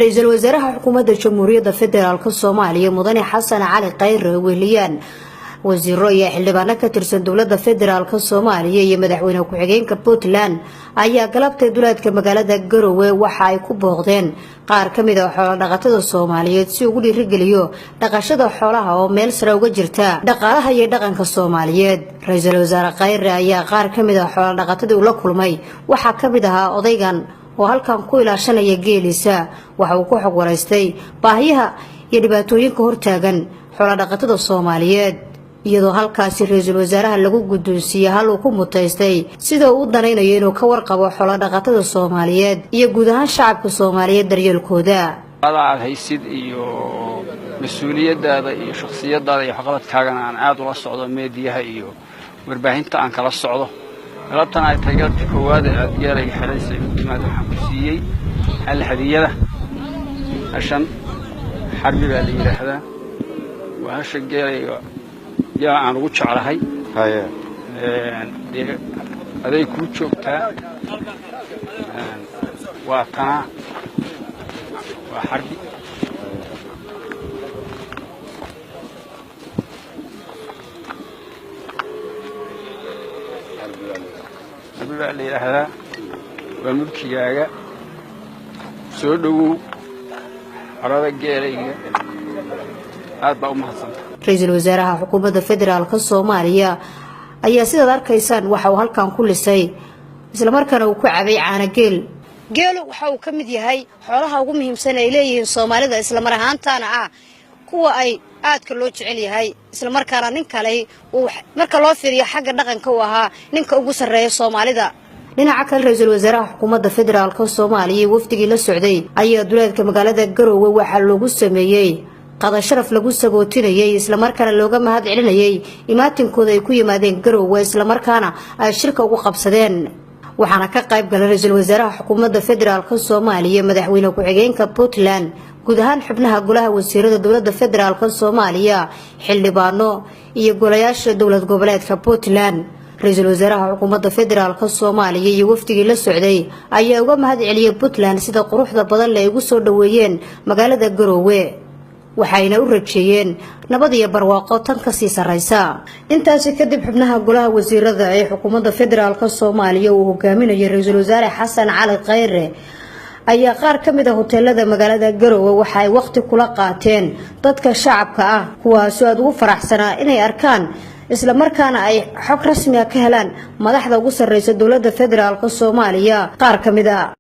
رئيس الوزراء حكومة الجمهورية فدرالك الصومالية مدن حسن علي قير ويليان وزير رؤية حلبانا كترسن دولة فدرالك الصومالية مدحوينه ku-xigeenka Puntland ayaa galabtay duleedka magaalada Garowe waxa ay ku booqdeen qaar kamid ah xoolo dhaqatada Soomaaliyeed si ugu dhiirigeliyo dhaqashada xoolaha oo meel sare uga jirta dhaqaalaha iyo dhaqanka Soomaaliyeed. Ra'iisul Wasaare Khayre ayaa qaar kamid ah xoolo dhaqatada ula kulmay waxa kamid ah odaygan oo halkan ku ilaashanaya geelisa waxa uu ku xog wareystay baahiyaha iyo dhibaatooyinka hortaagan xoolo dhaqatada Soomaaliyeed iyadoo halkaasi ra'iisul wasaaraha lagu guddoonsiiyay hal uu ku mutaystay sida uu danaynayo inuu ka warqabo xoolo dhaqatada Soomaaliyeed iyo guud ahaan shacabka Soomaaliyeed daryeelkooda. Walaal haysid iyo mas'uuliyadaada iyo shakhsiyadaada iyo waxqabadkaaga aan aad ula socdo meediyaha iyo warbaahinta aan kala socdo. galabtan ay tageerta koowaad ee geeriga xiriisay imaad waxaan ku siiyay hal hadiyada ashan xarbi baa la yiraahdaa waa hasha geeriga yaa aan ugu jeclahay aday ku joogtaa waa kana waa xarbi اللي هذا وملكياga soo dhawow arada geeriga aad baa u mahadsan. Ra'iisul Wasaaraha Xukuumadda Federaalka Soomaaliya ayaa sida arkaysaan waxa uu halkan ku lisay isla markaana uu ku cabay caana geelu waxa uu kamid yahay xoolaha ugu muhiimsan ee leeyihiin Soomaalida isla mar ahaantaana kuwa ay aadka loo jecel yahay isla markaana nin kale uu marka loo fiiriyo xagga dhaqanka uu ahaa ninka ugu sareeya Soomaalida. dhinaca kale ra'iisul wasaaraha xukuumadda federaalka Soomaaliya wafdigii la socday ayaa duleedka magaalada Garowe waxa lagu sameeyay qada sharaf lagu sagootinayay isla markaana looga mahad celinayay imaatinkooda ay ku yimaadeen Garowe isla markaana ay shirka ugu qabsadeen. waxaana ka qayb galay ra'iisul wasaaraha xukuumadda federaalka Soomaaliya madaxweyne ku-xigeenka Puntland guud ahaan xubnaha golaha wasiirada dawladda federaalka Soomaaliya xildhibaano iyo golayaasha dawlad goboleedka Puntland. ra'iisul wasaaraha xukuumadda federaalka Soomaaliya iyo wafdigii la socday ayaa uga mahad celiyay Puntland sida quruxda badan ay ugu soo dhaweeyeen magaalada Garowe waxayna u rajeeyeen nabad iyo barwaaqo tan ka sii sareysa. intaas kadib xubnaha golaha wasiirada ee xukuumadda federaalka Soomaaliya uu hogaaminayo ra'iisul wasaare Xasan Cali Khayre ayaa qaar kamid ah hoteelada magaalada Garowe waxa ay waqti kula qaateen dadka shacabka kuwaas oo aad ugu faraxsanaa inay arkaan isla markaana ay xog rasmi ah ka helaan madaxda ugu sareysa dawladda federaalka Soomaaliya qaar kamid ah